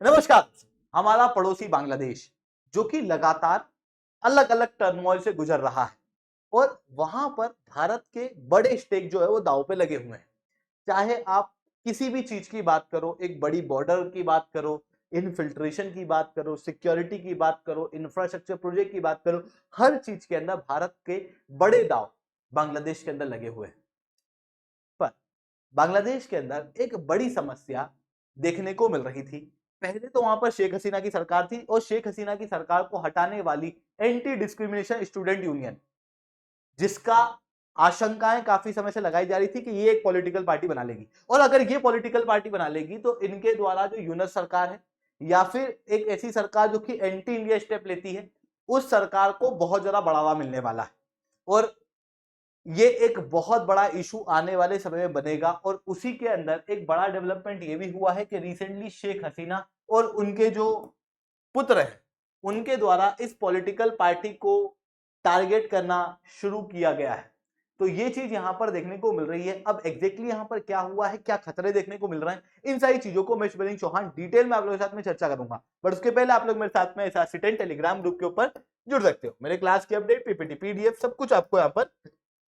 नमस्कार। हमारा पड़ोसी बांग्लादेश जो कि लगातार अलग अलग टर्मोइल से गुजर रहा है और वहां पर भारत के बड़े स्टेक जो है वो दांव पे लगे हुए हैं। चाहे आप किसी भी चीज की बात करो, एक बड़ी बॉर्डर की बात करो, इनफिल्ट्रेशन की बात करो, सिक्योरिटी की बात करो, इंफ्रास्ट्रक्चर प्रोजेक्ट की बात करो, हर चीज के अंदर भारत के बड़े दांव बांग्लादेश के अंदर लगे हुए हैं। पर बांग्लादेश के अंदर एक बड़ी समस्या देखने को मिल रही थी। पहले तो वहां पर शेख हसीना की सरकार थी और शेख हसीना की सरकार को हटाने वाली एंटी डिस्क्रिमिनेशन स्टूडेंट यूनियन, जिसका आशंकाएं काफी समय से लगाई जा रही थी कि ये एक पॉलिटिकल पार्टी बना लेगी और अगर ये पॉलिटिकल पार्टी बना लेगी तो इनके द्वारा जो यूनस सरकार है या फिर एक ऐसी सरकार जो कि एंटी इंडिया स्टेप लेती है, उस सरकार को बहुत ज्यादा बढ़ावा मिलने वाला है और ये एक बहुत बड़ा इशू आने वाले समय में बनेगा। और उसी के अंदर एक बड़ा डेवलपमेंट ये भी हुआ है कि रिसेंटली शेख हसीना और उनके जो पुत्र हैं उनके द्वारा इस पॉलिटिकल पार्टी को टारगेट करना शुरू किया गया है। तो ये चीज यहां पर देखने को मिल रही है। अब एग्जैक्टली यहां पर क्या हुआ है, क्या खतरे देखने को मिल रहे हैं, इन सारी चीजों को मैं शिवलिंग चौहान डिटेल में आप लोगों के साथ में चर्चा करूंगा। बट उसके पहले आप लोग मेरे साथ में एसिस्टेंट टेलीग्राम ग्रुप के ऊपर जुड़ सकते हो। मेरे क्लास की अपडेट, पीपीटी, पीडीएफ सब कुछ आपको यहाँ पर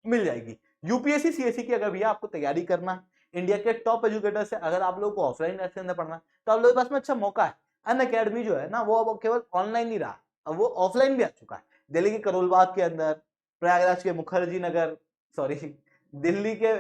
मिल जाएगी। यूपीएससी सीएससी की अगर भैया आपको तैयारी करना है, इंडिया के टॉप एजुकेटर से अगर आप लोगों को ऑफलाइन के अंदर पढ़ना है, तो आप लोगों के पास में अच्छा मौका है। अनअकैडमी जो है ना वो अब केवल ऑनलाइन नहीं रहा, अब वो ऑफलाइन भी आ चुका है। दिल्ली के करोल बाग के अंदर, प्रयागराज के मुखर्जी नगर, सॉरी, दिल्ली के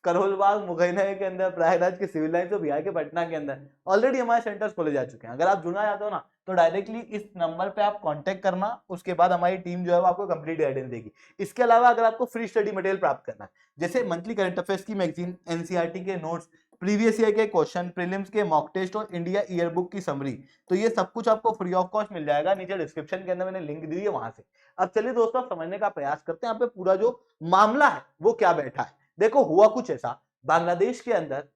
करोल बाग मुखर्जी के अंदर, प्रयागराज के सिविल लाइन्स और बिहार के पटना के अंदर ऑलरेडी हमारे सेंटर्स खोले जा चुके हैं। अगर आप जुड़ना चाहते हो ना तो डायरेक्टली इस नंबर पे आप कांटेक्ट करना, उसके बाद हमारी टीम जो है वो आपको कंप्लीट गाइडेंस देगी। इसके अलावा अगर आपको फ्री स्टडी मटेरियल प्राप्त करना है, जैसे मंथली करंट अफेयर्स की मैगजीन, एनसीईआरटी के नोट्स, प्रीवियस ईयर के क्वेश्चन, प्रीलिम्स के मॉक टेस्ट और इंडिया ईयर बुक की समरी, तो ये सब कुछ आपको फ्री ऑफ कॉस्ट मिल जाएगा। नीचे डिस्क्रिप्शन के अंदर मैंने लिंक दी है वहां से। अब चलिए दोस्तों समझने का प्रयास करते हैं यहाँ पे पूरा जो मामला है वो क्या बैठा है। देखो हुआ कुछ ऐसा, बांग्लादेश के अंदर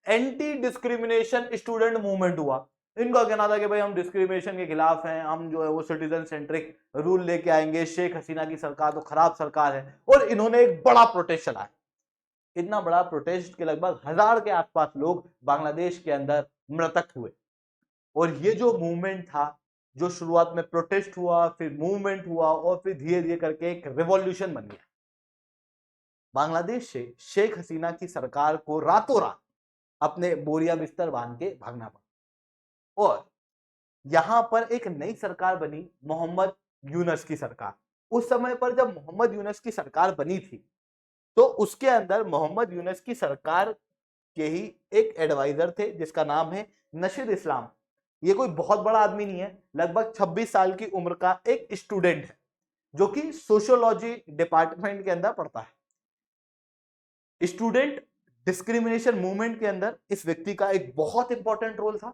एंटी डिस्क्रिमिनेशन स्टूडेंट मूवमेंट हुआ। इनका कहना था कि भाई हम डिस्क्रिमिनेशन के खिलाफ हैं, हम जो है वो सिटीजन सेंट्रिक रूल लेके आएंगे, शेख हसीना की सरकार तो खराब सरकार है। और इन्होंने एक बड़ा प्रोटेस्ट चलाया, इतना बड़ा प्रोटेस्ट के लगभग 1000 के आसपास लोग बांग्लादेश के अंदर मृतक हुए। और ये जो मूवमेंट था, जो शुरुआत में प्रोटेस्ट हुआ, फिर मूवमेंट हुआ और फिर धीरे धीरे करके एक रिवॉल्यूशन बन गया। बांग्लादेश से शेख हसीना की सरकार को रातों रात अपने बोरिया बिस्तर बांध के भागना पड़ा और यहां पर एक नई सरकार बनी, मोहम्मद यूनस की सरकार। उस समय पर जब मोहम्मद यूनस की सरकार बनी थी तो उसके अंदर मोहम्मद यूनस की सरकार के ही एक एडवाइजर थे जिसका नाम है नशीद इस्लाम। ये कोई बहुत बड़ा आदमी नहीं है, लगभग 26 साल की उम्र का एक स्टूडेंट है जो कि सोशियोलॉजी डिपार्टमेंट के अंदर पढ़ता है। स्टूडेंट डिस्क्रिमिनेशन मूवमेंट के अंदर इस व्यक्ति का एक बहुत इंपॉर्टेंट रोल था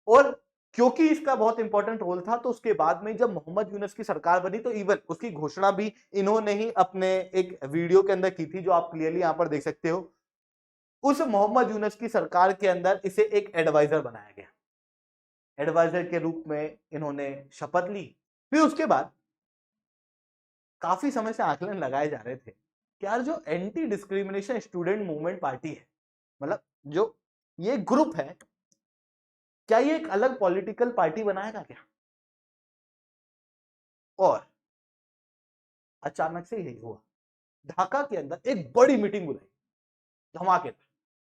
और क्योंकि इसका बहुत इंपॉर्टेंट रोल था तो उसके बाद में जब मोहम्मद यूनस की सरकार बनी तो इवन उसकी घोषणा भी इन्होंने ही अपने एक वीडियो के अंदर की थी, जो आप क्लियरली यहां पर देख सकते हो। उस मोहम्मद यूनस की सरकार के अंदर इसे एक एडवाइजर बनाया गया, एडवाइजर के रूप में इन्होंने शपथ ली। फिर उसके बाद काफी समय से आकलन लगाए जा रहे थे कि यार जो anti discrimination student movement party है, मतलब जो ये ग्रुप है, क्या ये एक अलग पॉलिटिकल पार्टी बनाएगा क्या। और अचानक से यही हुआ, ढाका के अंदर एक बड़ी मीटिंग बुलाई, धमाकेदार,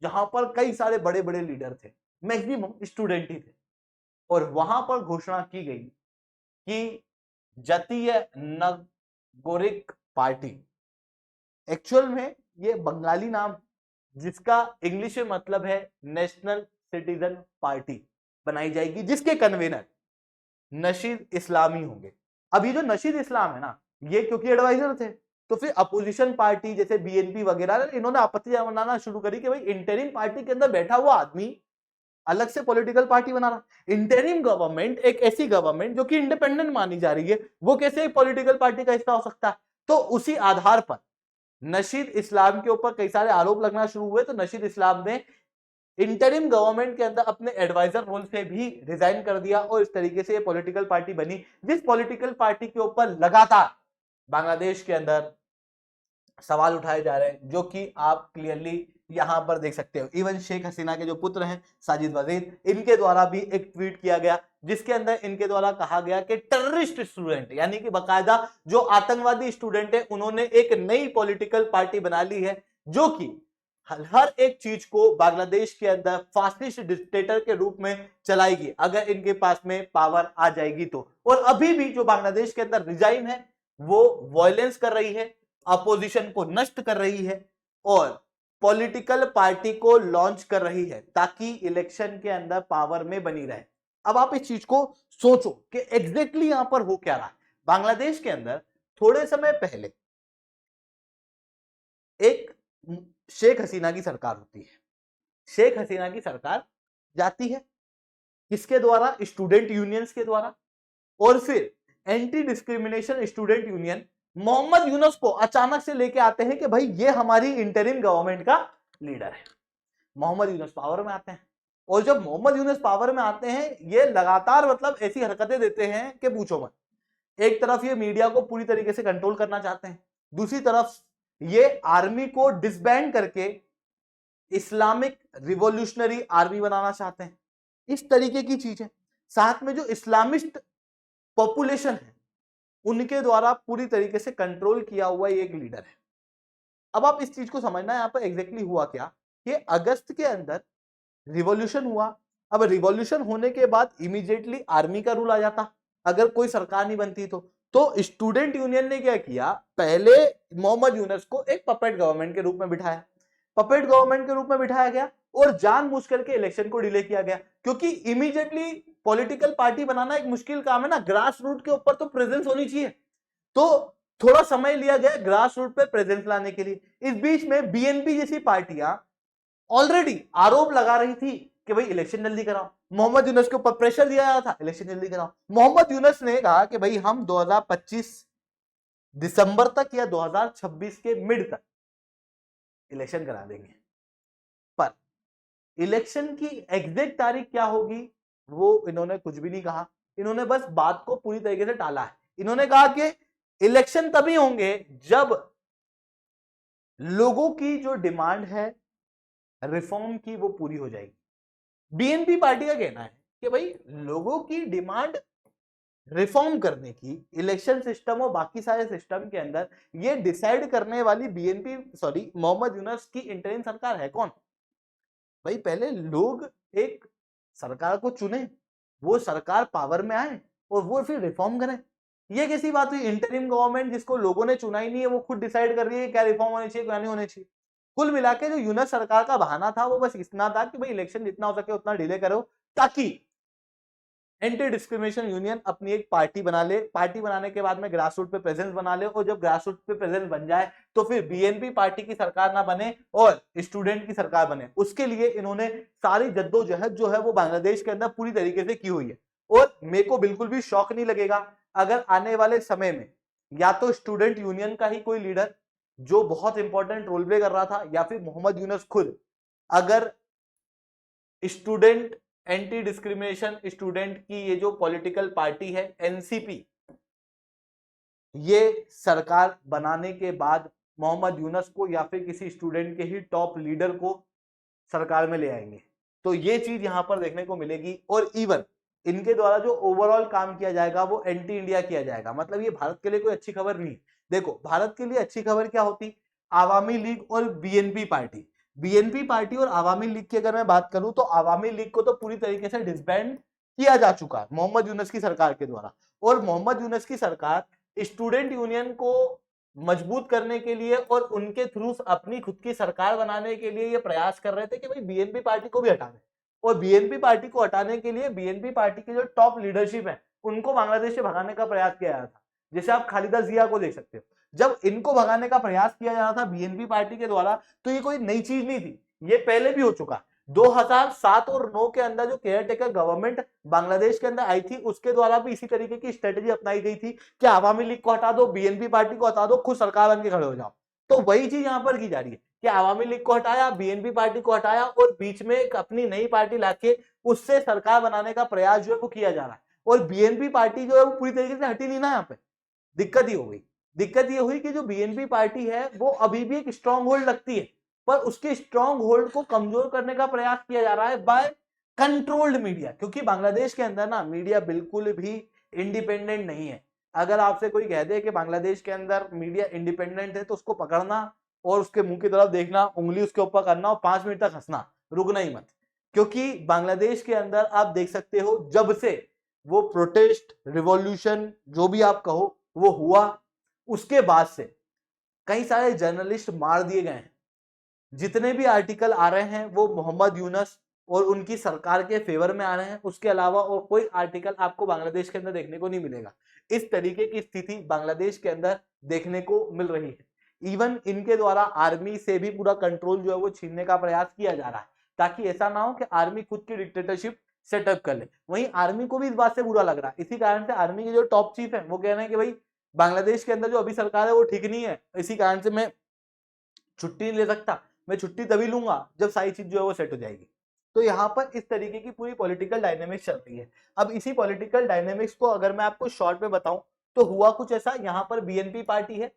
जहां पर कई सारे बड़े बड़े लीडर थे, मैक्सिमम स्टूडेंट ही थे। और वहां पर घोषणा की गई कि जातीय नागरिक पार्टी, एक्चुअल में ये बंगाली नाम जिसका इंग्लिश में मतलब है नेशनल सिटीजन पार्टी, बनाई जाएगी जिसके कन्वीनर नशीद इस्लामी होंगे। अब ये जो नशीद इस्लाम है ना, ये क्योंकि एडवाइजर थे तो फिर अपोजिशन पार्टी जैसे बीएनपी वगैरह इन्होंने आपत्ति बनाना शुरू करी कि भाई इंटरिम पार्टी के अंदर बैठा हुआ आदमी अलग से पॉलिटिकल पार्टी बना रहा। इंटरिम गवर्नमेंट एक ऐसी गवर्नमेंट जो कि इंडिपेंडेंट मानी जा रही है, वो कैसे एक पॉलिटिकल पार्टी का हिस्सा हो सकता है। तो उसी आधार पर नशीद इस्लाम के ऊपर कई सारे आरोप लगना शुरू हुए। तो नशीद इस्लाम ने इंटरिम गवर्नमेंट के अंदर अपने एडवाइजर रोल से भी रिजाइन कर दिया और इस तरीके से ये पॉलिटिकल पार्टी बनी, जिस पॉलिटिकल पार्टी के ऊपर लगातार बांग्लादेश के अंदर सवाल उठाए जा रहे हैं, जो कि आप क्लियरली यहां पर देख सकते हो इवन शेख हसीना के जो पुत्र हैं साजिद वजीर, इनके द्वारा भी एक ट्वीट किया गया जिसके अंदर इनके द्वारा कहा गया कि टेररिस्ट स्टूडेंट यानी कि बकायदा जो आतंकवादी स्टूडेंट है उन्होंने एक नई पॉलिटिकल पार्टी बना ली है जो कि हर एक चीज को बांग्लादेश के अंदर फासिस्ट डिक्टेटर के रूप में चलाएगी अगर इनके पास में पावर आ जाएगी तो। और अभी भी जो बांग्लादेश के अंदर रिजाइम है वो वायलेंस कर रही है, अपोजिशन को नष्ट कर रही है और पॉलिटिकल पार्टी को लॉन्च कर रही है ताकि इलेक्शन के अंदर पावर में बनी रहे। अब आप इस चीज को सोचो कि एग्जैक्टली यहां पर हो क्या रहा है। बांग्लादेश के अंदर थोड़े समय पहले एक शेख हसीना की सरकार होती है। शेख हसीना की सरकार जाती है किसके द्वारा? स्टूडेंट यूनियंस के द्वारा। और फिर anti discrimination student union Muhammad Yunus को अचानक से लेके आते हैं कि भाई ये हमारी इंटरिम गवर्नमेंट का लीडर है। मोहम्मद यूनुस पावर में आते हैं और जब मोहम्मद यूनुस पावर में आते हैं ये लगातार मतलब ऐसी हरकतें देते हैं कि पूछो मत। एक तरफ ये मीडिया को पूरी तरीके से कंट्रोल करना चाहते हैं, दूसरी तरफ ये आर्मी को डिसबैंड करके इस्लामिक रिवॉल्यूशनरी आर्मी बनाना चाहते हैं। इस तरीके की चीजें, साथ में जो इस्लामिस्ट पॉपुलेशन है उनके द्वारा पूरी तरीके से कंट्रोल किया हुआ एक लीडर है। अब आप इस चीज को समझना, यहां पर एग्जैक्टली हुआ क्या कि अगस्त के अंदर रिवॉल्यूशन हुआ। अब रिवॉल्यूशन होने के बाद इमीडिएटली आर्मी का रूल आ जाता अगर कोई सरकार नहीं बनती तो स्टूडेंट यूनियन ने क्या किया, पहले मोहम्मद यूनुस को एक पपेट गवर्नमेंट के रूप में बिठाया। पपेट गवर्नमेंट के रूप में बिठाया गया और जानबूझ करके इलेक्शन को डिले किया गया क्योंकि इमीडिएटली पॉलिटिकल पार्टी बनाना एक मुश्किल काम है ना, ग्रास रूट के ऊपर तो प्रेजेंस होनी चाहिए। तो थोड़ा समय लिया गया ग्रास रूट पे प्रेजेंस लाने के लिए। इस बीच में बीएनपी जैसी पार्टियां ऑलरेडी आरोप लगा रही थी कि भाई इलेक्शन जल्दी कराओ। मोहम्मद यूनुस के ऊपर प्रेशर दिया गया था इलेक्शन जल्दी कराओ। मोहम्मद यूनुस ने कहा कि भाई हम 2025 दिसंबर तक या 2026 के मिड तक इलेक्शन करा देंगे। पर इलेक्शन की एग्जैक्ट तारीख क्या होगी वो इन्होंने कुछ भी नहीं कहा। इन्होंने बस बात को पूरी तरीके से टाला है। इन्होंने कहा कि इलेक्शन तभी होंगे जब लोगों की जो डिमांड है रिफॉर्म की वो पूरी हो जाएगी। बीएनपी पार्टी का कहना है कि भाई लोगों की डिमांड रिफॉर्म करने की, इलेक्शन सिस्टम और बाकी सारे सिस्टम के अंदर ये डिसाइड करने वाली मोहम्मद यूनुस की इंटरिम सरकार है कौन? भाई पहले लोग एक सरकार को चुने, वो सरकार पावर में आए और वो फिर रिफॉर्म करें। ये कैसी बात हुई? इंटरिम गवर्नमेंट जिसको लोगों ने चुना ही नहीं है वो खुद डिसाइड कर रही है क्या रिफॉर्म होने चाहिए क्या नहीं होने चाहिए। कुल मिला के जो यूनुस सरकार का बहाना था वो बस इतना था कि भाई इलेक्शन जितना हो सके उतना डिले करो ताकि एंटी डिस्क्रिमिनेशन यूनियन अपनी एक पार्टी बना ले। पार्टी बनाने के बाद में ग्रास रूट पे प्रेजेंस बना ले और जब ग्रास रूट पे प्रेजेंस बन जाए तो फिर बीएनपी पार्टी की सरकार ना बने और स्टूडेंट की सरकार बने। उसके लिए इन्होंने सारी जद्दोजहद जो है वो बांग्लादेश के अंदर पूरी तरीके से की हुई है। और मेरे को बिल्कुल भी शौक नहीं लगेगा अगर आने वाले समय में या तो स्टूडेंट यूनियन का ही कोई लीडर जो बहुत इंपॉर्टेंट रोल प्ले कर रहा था या फिर मोहम्मद यूनुस खुद अगर स्टूडेंट एंटी डिस्क्रिमिनेशन स्टूडेंट की ये जो पॉलिटिकल पार्टी है एनसीपी, ये सरकार बनाने के बाद मोहम्मद यूनुस को या फिर किसी स्टूडेंट के ही टॉप लीडर को सरकार में ले आएंगे। तो ये चीज यहां पर देखने को मिलेगी और इवन इनके द्वारा जो ओवरऑल काम किया जाएगा वो एंटी इंडिया किया जाएगा। मतलब ये भारत के लिए कोई अच्छी खबर नहीं। देखो भारत के लिए अच्छी खबर क्या होती, आवामी लीग और बीएनपी पार्टी। बीएनपी पार्टी और आवामी लीग की अगर मैं बात करूं तो आवामी लीग को तो पूरी तरीके से डिसबैंड किया जा चुका है मोहम्मद यूनुस की सरकार के द्वारा। और मोहम्मद यूनुस की सरकार स्टूडेंट यूनियन को मजबूत करने के लिए और उनके थ्रू अपनी खुद की सरकार बनाने के लिए ये प्रयास कर रहे थे कि भाई बीएनपी पार्टी को भी हटा दें। और बीएनपी पार्टी को हटाने के लिए बीएनपी पार्टी की जो टॉप लीडरशिप है उनको बांग्लादेश से भगाने का प्रयास किया जा था। जैसे आप खालिदा जिया को देख सकते हो, जब इनको भगाने का प्रयास किया जा रहा था बीएनपी पार्टी के द्वारा तो ये कोई नई चीज नहीं थी, ये पहले भी हो चुका। 2007 और 9 के अंदर जो केयर टेकर गवर्नमेंट बांग्लादेश के अंदर आई थी उसके द्वारा भी इसी तरीके की स्ट्रेटेजी अपनाई गई थी कि आवामी लीग को हटा दो, बीएनपी पार्टी को हटा दो, खुद सरकार बन के खड़े हो जाओ। तो वही चीज यहां पर की जा रही है कि आवामी लीग को हटाया, बीएनपी पार्टी को हटाया और बीच में एक अपनी नई पार्टी लाके उससे सरकार बनाने का प्रयास जो है वो किया जा रहा है। और बीएनपी पार्टी जो है वो पूरी तरीके से हटी नहीं ना। यहाँ पे दिक्कत ही हो गई। दिक्कत ये हुई कि जो बीएनपी पार्टी है वो अभी भी एक स्ट्रॉन्ग होल्ड रखती है पर उसके स्ट्रॉन्ग होल्ड को कमजोर करने का प्रयास किया जा रहा है बाय कंट्रोल्ड मीडिया, क्योंकि बांग्लादेश के अंदर ना मीडिया बिल्कुल भी इंडिपेंडेंट नहीं है। अगर आपसे कोई कह दे कि बांग्लादेश के अंदर मीडिया इंडिपेंडेंट है तो उसको पकड़ना और उसके मुंह की तरफ देखना, उंगली उसके ऊपर करना और 5 मिनट तक हंसना, रुकना ही मत। क्योंकि बांग्लादेश के अंदर आप देख सकते हो जब से वो प्रोटेस्ट रिवॉल्यूशन जो भी आप कहो वो हुआ, उसके बाद से कई सारे जर्नलिस्ट मार दिए गए हैं। जितने भी आर्टिकल आ रहे हैं वो मोहम्मद यूनस और उनकी सरकार के फेवर में आ रहे हैं, उसके अलावा और कोई आर्टिकल आपको बांग्लादेश के अंदर देखने को नहीं मिलेगा। इस तरीके की स्थिति बांग्लादेश के अंदर देखने को मिल रही है। इवन इनके द्वारा आर्मी से भी पूरा कंट्रोल जो है वो छीनने का प्रयास किया जा रहा है, ताकि ऐसा ना हो कि आर्मी खुद की डिक्टेटरशिप सेटअप कर ले। वहीं आर्मी को भी इस बात से बुरा लग रहा है, इसी कारण से आर्मी के जो टॉप चीफ है वो कह रहे हैं कि भाई बांग्लादेश के अंदर जो अभी सरकार है वो ठीक नहीं है, इसी कारण से मैं छुट्टी नहीं ले सकता, मैं छुट्टी तभी लूंगा जब सारी चीज जो है वो सेट हो जाएगी। तो यहाँ पर इस तरीके की पूरी पॉलिटिकल डायनेमिक्स चल रही है। अब इसी पॉलिटिकल डायनेमिक्स को अगर मैं आपको शॉर्ट में बताऊं तो हुआ कुछ ऐसा, यहाँ पर बीएनपी पार्टी है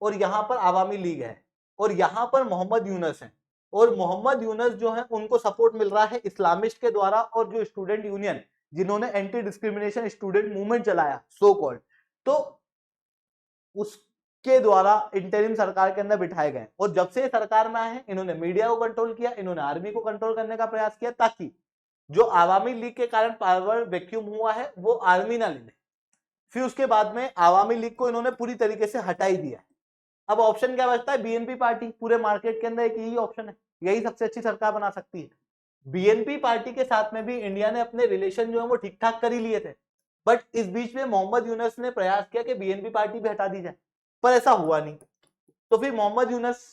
और यहाँ पर आवामी लीग है और यहाँ पर मोहम्मद यूनस है, और मोहम्मद यूनस जो है उनको सपोर्ट मिल रहा है इस्लामिस्ट के द्वारा, और जो स्टूडेंट यूनियन जिन्होंने एंटी डिस्क्रिमिनेशन स्टूडेंट मूवमेंट चलाया सो कॉल्ड, तो उसके द्वारा इंटरिम सरकार के अंदर बिठाए गए। और जब से सरकार में आए हैं इन्होंने मीडिया को कंट्रोल किया, इन्होंने आर्मी को कंट्रोल करने का प्रयास किया, ताकि जो आवामी लीग के कारण पावर वैक्यूम हुआ है वो आर्मी ना ले ले। फिर उसके बाद में आवामी लीग को इन्होंने पूरी तरीके से हटा ही दिया। अब ऑप्शन क्या बचता है? BNP party. पूरे मार्केट के अंदर एक यही ऑप्शन है, यही सबसे अच्छी सरकार बना सकती है। बीएनपी पार्टी के साथ में भी इंडिया ने अपने रिलेशन जो है वो ठीक ठाक कर ही लिए थे, बट इस बीच में मोहम्मद यूनस ने प्रयास किया कि बीएनपी पार्टी भी हटा दी जाए, पर ऐसा हुआ नहीं। तो फिर मोहम्मद यूनस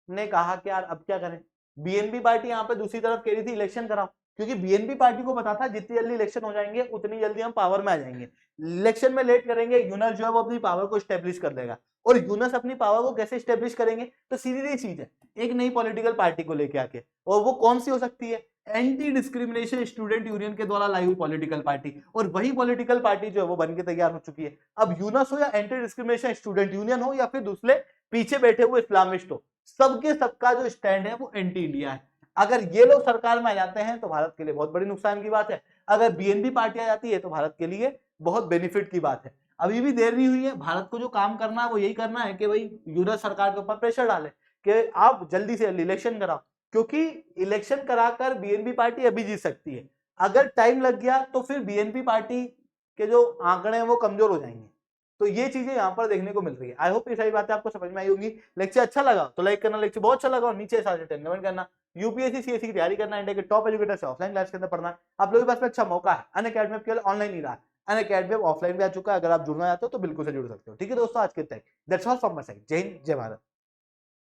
ने कहा कि यार अब क्या करें। बीएनपी पार्टी यहाँ पे दूसरी तरफ कह रही थी इलेक्शन कराओ, क्योंकि बीएनपी पार्टी को पता था जितनी जल्दी इलेक्शन हो जाएंगे उतनी जल्दी हम पावर में आ जाएंगे। इलेक्शन में लेट करेंगे, यूनस जो है वो अपनी पावर को स्टेब्लिश कर देगा। और यूनस अपनी पावर को कैसे स्टेब्लिश करेंगे? तो सीधी चीज है, एक नई पॉलिटिकल पार्टी को लेके आके। और वो कौन सी हो सकती है? एंटी डिस्क्रिमिनेशन स्टूडेंट यूनियन के द्वारा लाई हुई पॉलिटिकल पार्टी। और वही पॉलिटिकल पार्टी जो है वो बनके तैयार हो चुकी है। अब यूनस हो या एंटी डिस्क्रिमिनेशन स्टूडेंट यूनियन हो या फिर दूसरे पीछे बैठे हुए इस्लामिस्ट हो, सबके सबका जो स्टैंड है वो एंटी इंडिया है। अगर ये लोग सरकार में आ जाते हैं तो भारत के लिए बहुत बड़ी नुकसान की बात है, अगर बीएनपी पार्टी आ जाती है तो भारत के लिए बहुत बेनिफिट की बात है। अभी भी देर नहीं हुई है, भारत को जो काम करना है वो यही करना है कि भाई यूनस सरकार के ऊपर प्रेशर डाले कि आप जल्दी से जल्दी इलेक्शन कराओ, क्योंकि इलेक्शन कराकर बीएनपी पार्टी अभी जीत सकती है। अगर टाइम लग गया तो फिर बीएनपी पार्टी के जो आंकड़े हैं वो कमजोर हो जाएंगे। तो ये चीजें यहाँ पर देखने को मिल रही है। आई होप ये सारी बातें आपको समझ में आई होंगी। लेक्चर अच्छा लगा तो लाइक करना, लेक्चर बहुत अच्छा लगा और नीचे सारे कमेंट करना। यूपीएससी सीएससी की तैयारी करना, इंडिया के टॉप एजुकेटर से ऑफलाइन क्लास के अंदर पढ़ना, आप लोगों के पास में अच्छा मौका है। अनअकैडमी केवल ऑनलाइन नहीं रहा, अनअकैडमी ऑफलाइन भी आ चुका है। अगर आप जुड़ना चाहते हो तो बिल्कुल से जुड़ सकते हो। ठीक है दोस्तों, आज के तक that's all from my side. जय हिंद, जय भारत।